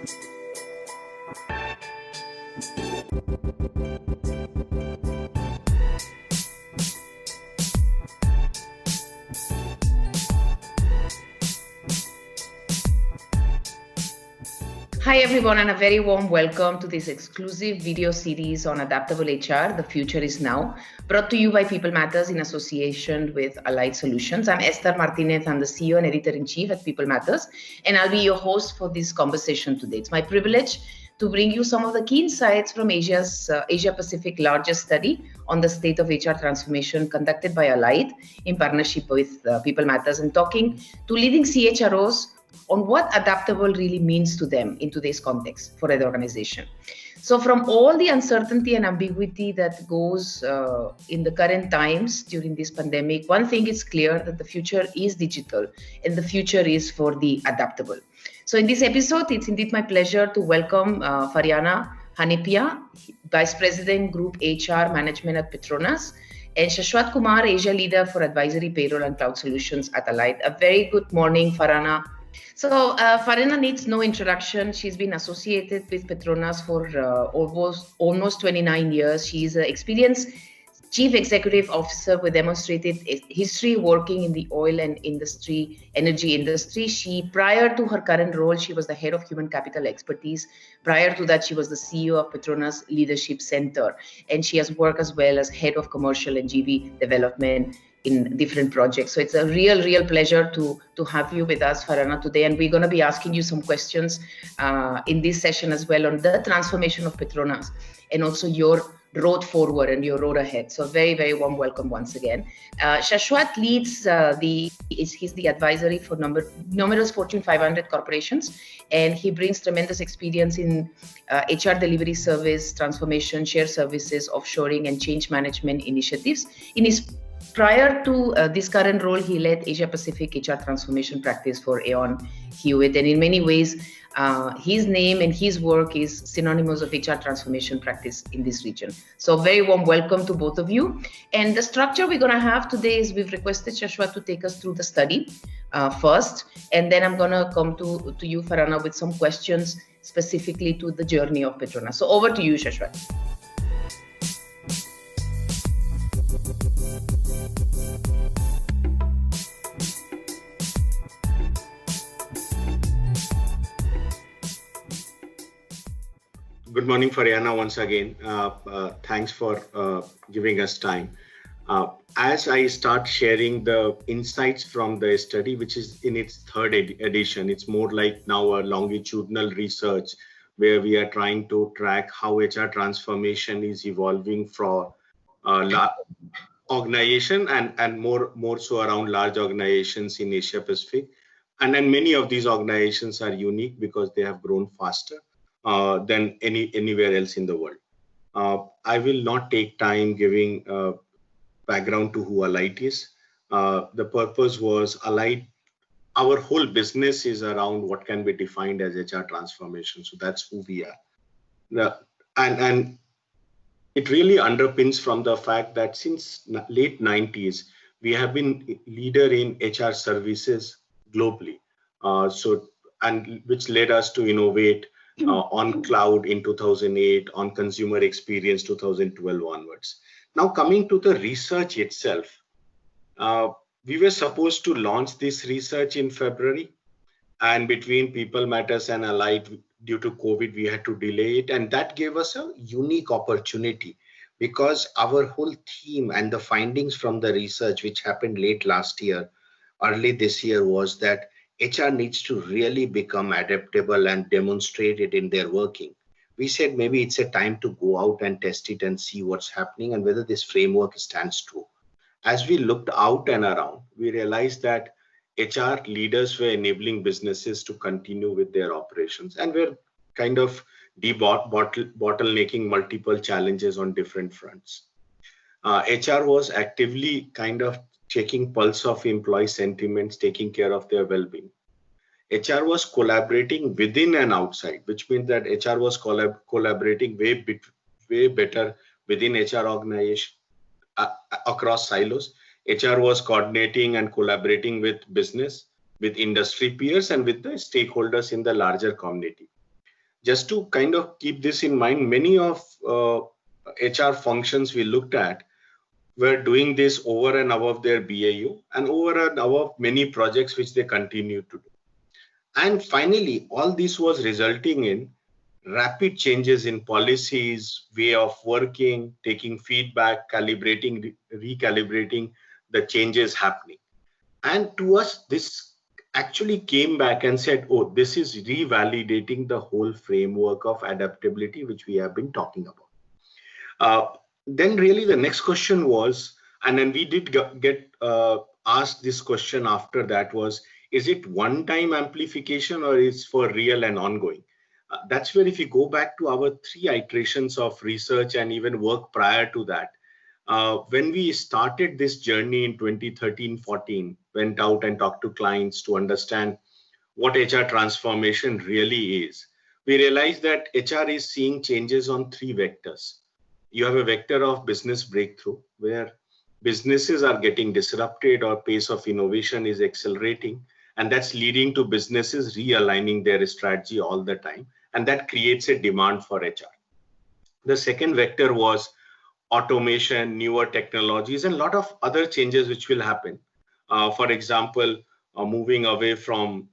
Hi everyone, and a very warm welcome to this exclusive video series on adaptable HR, The Future is Now, brought to you by People Matters in association with Allied Solutions. I'm Esther Martinez, I'm the CEO and Editor-in-Chief at People Matters, and I'll be your host for this conversation today. It's my privilege to bring you some of the key insights from Asia-Pacific largest study on the state of HR transformation conducted by Allied in partnership with People Matters, and talking to leading CHROs on what adaptable really means to them in today's context for an organization. So from all the uncertainty and ambiguity that goes in the current times during this pandemic, one thing is clear, that the future is digital and the future is for the adaptable. So in this episode, it's indeed my pleasure to welcome Fariana Hanipia, Vice President Group HR Management at Petronas, and Shashwat Kumar, Asia Leader for Advisory, Payroll and Cloud Solutions at Allied. A very good morning, Farhana. So Farhana needs no introduction. She's been associated with Petronas for almost 29 years. She's an experienced Chief Executive Officer with demonstrated history working in the oil and energy industry. Prior to her current role, she was the head of human capital expertise. Prior to that, she was the CEO of Petronas Leadership Center, and she has worked as well as head of commercial and GV development in different projects. So it's a real pleasure to have you with us, Farhana, today. And we're going to be asking you some questions in this session as well on the transformation of Petronas and also your road forward and your road ahead. So very warm welcome once again. Shashwat leads he's the advisory for numerous Fortune 500 corporations, and he brings tremendous experience in HR delivery service, transformation, shared services, offshoring, and change management initiatives. Prior to this current role, he led Asia Pacific HR transformation practice for Aon Hewitt, and in many ways, his name and his work is synonymous of HR transformation practice in this region. So very warm welcome to both of you. And the structure we're going to have today is we've requested Shashwat to take us through the study first, and then I'm going to come to you, Farhana, with some questions specifically to the journey of Petronas. So over to you, Shashwat. Good morning, Fariana, once again. Thanks for giving us time. As I start sharing the insights from the study, which is in its third edition, it's more like now a longitudinal research where we are trying to track how HR transformation is evolving for organization and more so around large organizations in Asia Pacific. And then many of these organizations are unique because they have grown faster than anywhere else in the world. I will not take time giving background to who Allied is. The purpose was Allied, our whole business is around what can be defined as HR transformation. So that's who we are. And it really underpins from the fact that since late 90s, we have been leader in HR services globally. Which led us to innovate on cloud in 2008, on consumer experience 2012 onwards. Now coming to the research itself, we were supposed to launch this research in February, and between People Matters and Allied, due to COVID, we had to delay it, and that gave us a unique opportunity because our whole theme and the findings from the research, which happened late last year, early this year, was that HR needs to really become adaptable and demonstrate it in their working. We said maybe it's a time to go out and test it and see what's happening and whether this framework stands true. As we looked out and around, we realized that HR leaders were enabling businesses to continue with their operations and were kind of bottlenecking multiple challenges on different fronts. HR was actively kind of checking pulse of employee sentiments, taking care of their well-being. HR was collaborating within and outside, which means that HR was collaborating way better within HR organization across silos. HR was coordinating and collaborating with business, with industry peers, and with the stakeholders in the larger community. just to kind of keep this in mind, many of HR functions we looked at were doing this over and above their BAU and over and above many projects which they continue to do. And finally, all this was resulting in rapid changes in policies, way of working, taking feedback, calibrating, recalibrating the changes happening. And to us, this actually came back and said, oh, this is revalidating the whole framework of adaptability, which we have been talking about. Then really the next question was, and then we did get asked this question after that was, is it one-time amplification or is for real and ongoing? That's where if you go back to our 3 iterations of research and even work prior to that, when we started this journey in 2013-14, went out and talked to clients to understand what HR transformation really is, we realized that HR is seeing changes on 3 vectors. You have a vector of business breakthrough, where businesses are getting disrupted or pace of innovation is accelerating, and that's leading to businesses realigning their strategy all the time, and that creates a demand for HR. The second vector was automation, newer technologies, and a lot of other changes which will happen. For example, moving away from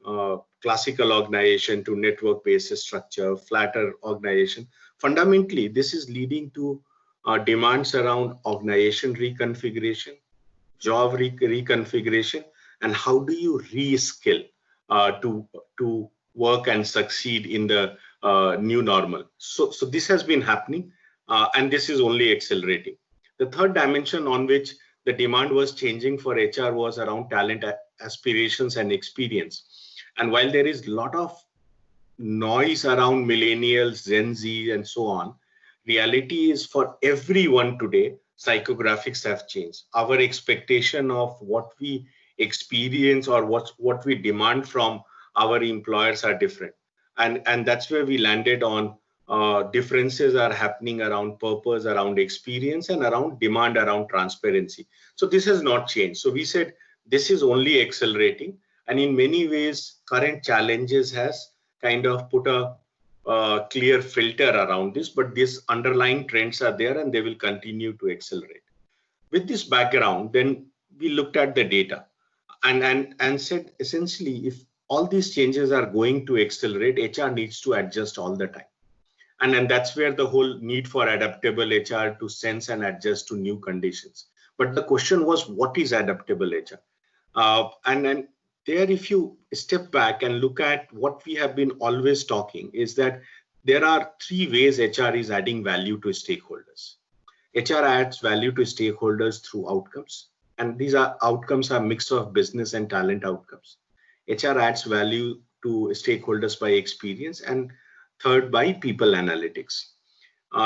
classical organization to network-based structure, flatter organization. Fundamentally, this is leading to demands around organization reconfiguration, job reconfiguration, and how do you reskill to work and succeed in the new normal. So this has been happening, and this is only accelerating. The third dimension on which the demand was changing for HR was around talent aspirations and experience. And while there is a lot of noise around millennials, Gen Z, and so on, reality is for everyone today, psychographics have changed. Our expectation of what we experience or what we demand from our employers are different. And that's where we landed on differences are happening around purpose, around experience, and around demand, around transparency. So this has not changed. So we said this is only accelerating. And in many ways, current challenges has kind of put a clear filter around this, but these underlying trends are there and they will continue to accelerate. With this background, then we looked at the data and said essentially if all these changes are going to accelerate, HR needs to adjust all the time. And that's where the whole need for adaptable HR to sense and adjust to new conditions. But the question was, what is adaptable HR? And then there, if you step back and look at what we have been always talking, is that there are 3 ways HR is adding value to stakeholders. HR adds value to stakeholders through outcomes. And these are outcomes are mix of business and talent outcomes. HR adds value to stakeholders by experience, and third by people analytics.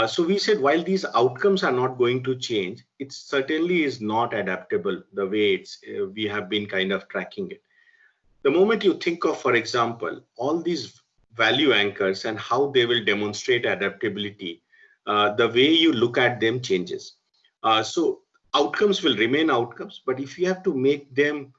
So we said while these outcomes are not going to change, it certainly is not adaptable the way it's we have been kind of tracking it. The moment you think of, for example, all these value anchors and how they will demonstrate adaptability, the way you look at them changes. So outcomes will remain outcomes, but if you have to make them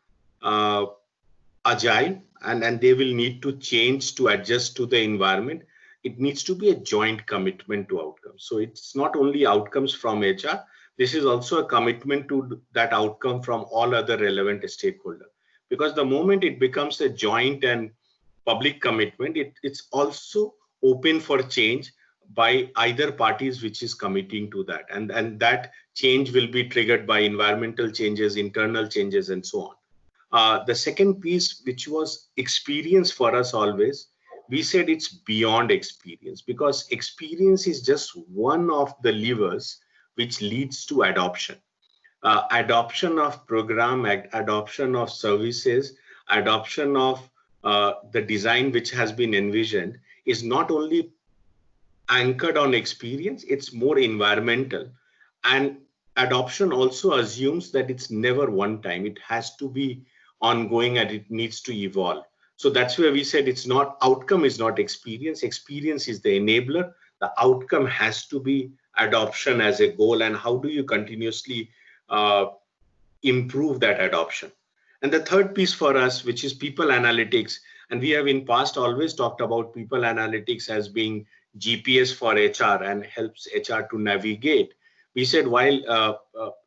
agile and they will need to change to adjust to the environment, it needs to be a joint commitment to outcomes. So it's not only outcomes from HR, this is also a commitment to that outcome from all other relevant stakeholders. Because the moment it becomes a joint and public commitment, it's also open for change by either parties which is committing to that. And that change will be triggered by environmental changes, internal changes, and so on. The second piece, which was experience for us always, we said it's beyond experience, because experience is just one of the levers which leads to adoption. Adoption of program, adoption of services, adoption of the design which has been envisioned is not only anchored on experience, it's more environmental. And adoption also assumes that it's never one time. It has to be ongoing and it needs to evolve. So that's where we said it's not, outcome is not experience. Experience is the enabler. The outcome has to be adoption as a goal. And how do you continuously improve that adoption? And the third piece for us, which is people analytics, And we have in past always talked about people analytics as being GPS for HR and helps HR to navigate. We said while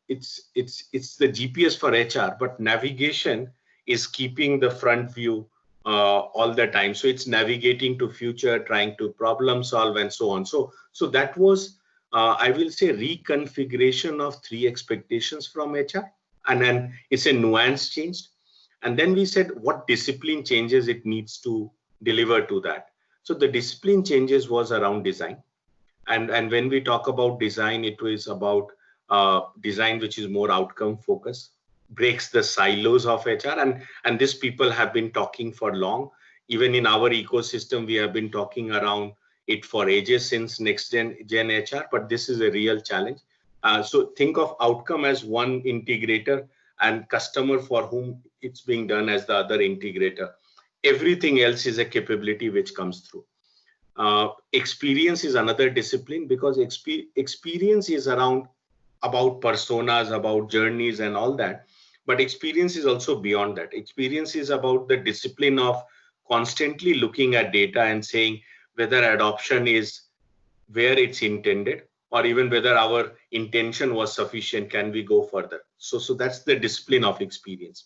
it's the GPS for HR, but navigation is keeping the front view all the time. So it's navigating to future, trying to problem solve and so on. So that was, I will say, reconfiguration of three expectations from HR. And then it's a nuance changed. And then we said what discipline changes it needs to deliver to that. So the discipline changes was around design. And when we talk about design, it was about design which is more outcome focused, breaks the silos of HR. And this people have been talking for long. Even in our ecosystem, we have been talking around it for ages since next gen HR, but this is a real challenge. So think of outcome as one integrator and customer for whom it's being done as the other integrator. Everything else is a capability which comes through. Experience is another discipline because experience is about personas, about journeys and all that. But experience is also beyond that. Experience is about the discipline of constantly looking at data and saying whether adoption is where it's intended, or even whether our intention was sufficient, can we go further? So that's the discipline of experience.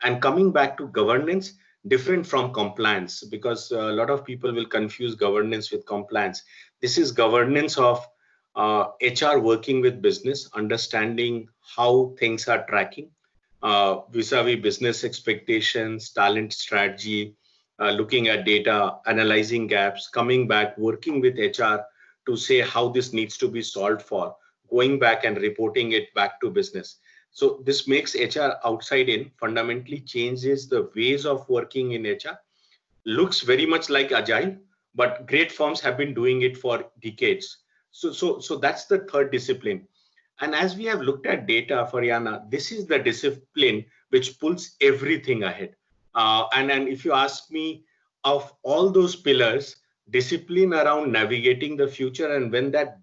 And coming back to governance, different from compliance, because a lot of people will confuse governance with compliance. This is governance of HR working with business, understanding how things are tracking, vis-a-vis business expectations, talent strategy, looking at data, analyzing gaps, coming back, working with HR to say how this needs to be solved for, going back and reporting it back to business. So this makes HR outside in, fundamentally changes the ways of working in HR. Looks very much like agile, but great firms have been doing it for decades. So that's the third discipline. And as we have looked at data for Yana, this is the discipline which pulls everything ahead. And if you ask me, of all those pillars, discipline around navigating the future, and when that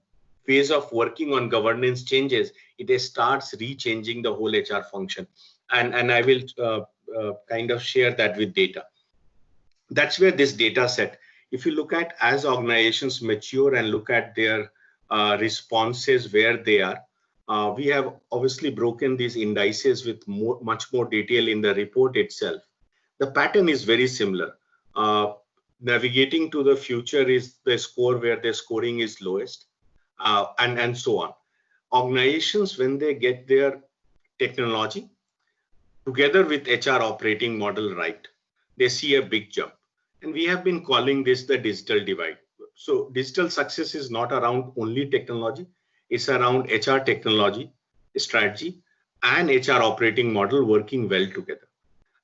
phase of working on governance changes, it starts rechanging the whole HR function. And I will kind of share that with data. That's where this data set, if you look at as organizations mature and look at their responses where they are, we have obviously broken these indices with much more detail in the report itself. The pattern is very similar. Navigating to the future is the score where the scoring is lowest, and so on. Organizations, when they get their technology together with HR operating model right, they see a big jump. And we have been calling this the digital divide. So digital success is not around only technology. It's around HR technology, strategy, and HR operating model working well together.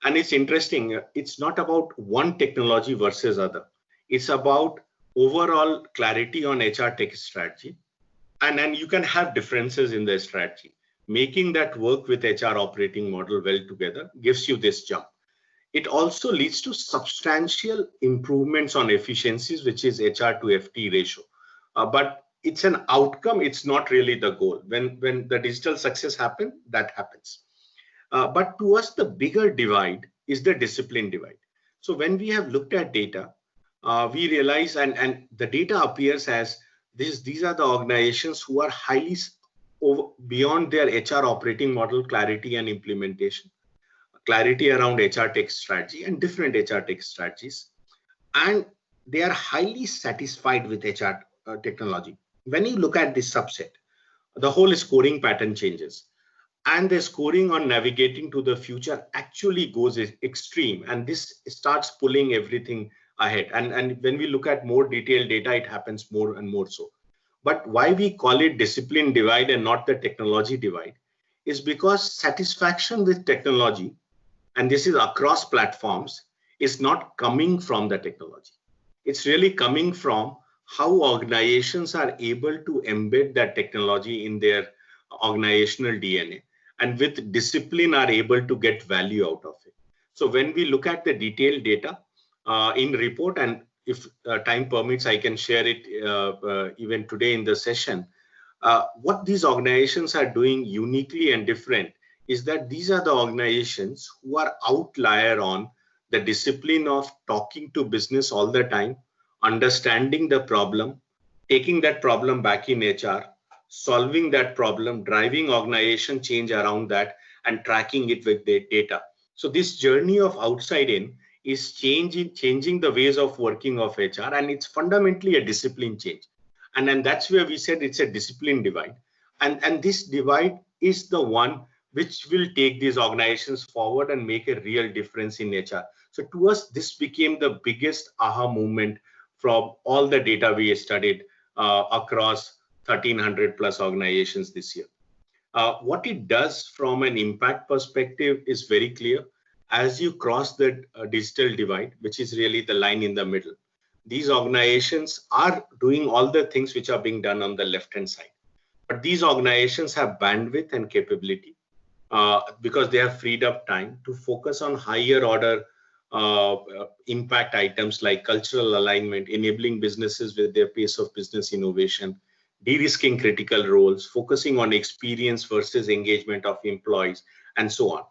And it's interesting, it's not about one technology versus other. It's about overall clarity on HR tech strategy. And you can have differences in the strategy. Making that work with HR operating model well together gives you this jump. It also leads to substantial improvements on efficiencies, which is HR to FT ratio. But it's an outcome, it's not really the goal. When the digital success happens, that happens. But to us, the bigger divide is the discipline divide. So when we have looked at data, we realize, and the data appears as these are the organizations who are highly beyond their HR operating model clarity and implementation, clarity around HR tech strategy and different HR tech strategies. And they are highly satisfied with HR technology. When you look at this subset, the whole scoring pattern changes. And the scoring on navigating to the future actually goes extreme. And this starts pulling everything ahead. And when we look at more detailed data, it happens more and more so. But why we call it discipline divide and not the technology divide is because satisfaction with technology, and this is across platforms, is not coming from the technology. It's really coming from how organizations are able to embed that technology in their organizational DNA, and with discipline are able to get value out of it. So when we look at the detailed data in report, and if time permits, I can share it even today in the session. What these organizations are doing uniquely and different is that these are the organizations who are outlier on the discipline of talking to business all the time, understanding the problem, taking that problem back in HR, solving that problem, driving organization change around that, and tracking it with the data. So this journey of outside in is changing the ways of working of HR, and it's fundamentally a discipline change. And then that's where we said it's a discipline divide. And this divide is the one which will take these organizations forward and make a real difference in HR. So to us, this became the biggest aha moment from all the data we studied across 1,300 plus organizations this year. What it does from an impact perspective is very clear. As you cross the digital divide, which is really the line in the middle, these organizations are doing all the things which are being done on the left-hand side. But these organizations have bandwidth and capability because they have freed up time to focus on higher order impact items like cultural alignment, enabling businesses with their pace of business innovation, de-risking critical roles, focusing on experience versus engagement of employees, and so on.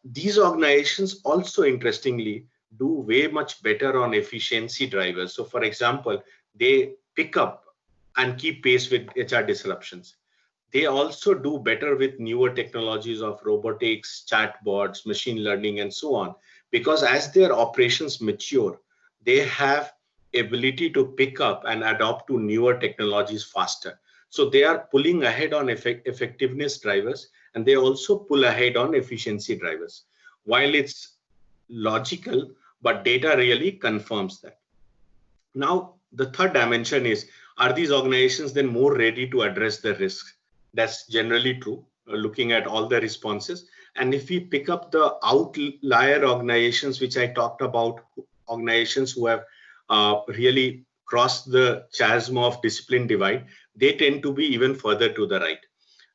These organizations also, interestingly, do way much better on efficiency drivers. So, for example, they pick up and keep pace with HR disruptions. They also do better with newer technologies of robotics, chatbots, machine learning, and so on, because as their operations mature, they have ability to pick up and adopt to newer technologies faster. So they are pulling ahead on effectiveness drivers, and they also pull ahead on efficiency drivers. While it's logical, but data really confirms that. Now, the third dimension is, are these organizations then more ready to address the risks? That's generally true, looking at all the responses. And if we pick up the outlier organizations, which I talked about, organizations who have really crossed the chasm of discipline divide, they tend to be even further to the right.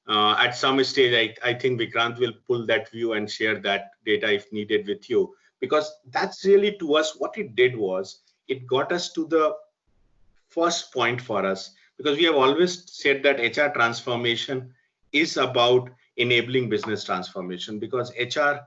At some stage, I think Vikrant will pull that view and share that data if needed with you, because that's really, to us, what it did was it got us to the first point for us, because we have always said that HR transformation is about enabling business transformation, because HR,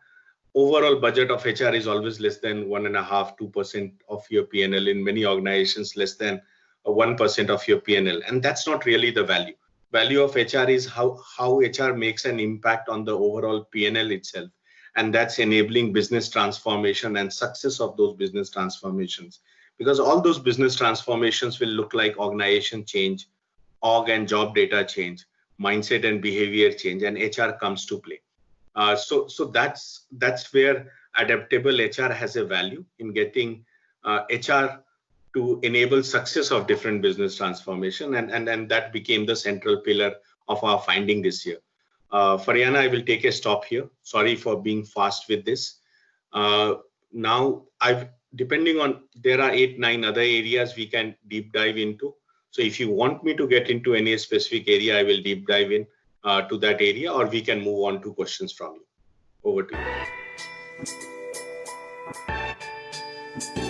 overall budget of HR is always less than 1.5%, 2% of your P&L. In many organizations, less than 1% of your P&L. And that's not really the value. Value of HR is how HR makes an impact on the overall P&L itself. And that's enabling business transformation and success of those business transformations. Because all those business transformations will look like organization change, org and job data change, mindset and behavior change, and HR comes to play. So that's where adaptable HR has a value in getting HR to enable success of different business transformation, and that became the central pillar of our finding this year. Faryana, I will take a stop here. Sorry for being fast with this. Now, depending on, there are 8-9 other areas we can deep dive into. So if you want me to get into any specific area, I will deep dive in to that area, or we can move on to questions from you. Over to you.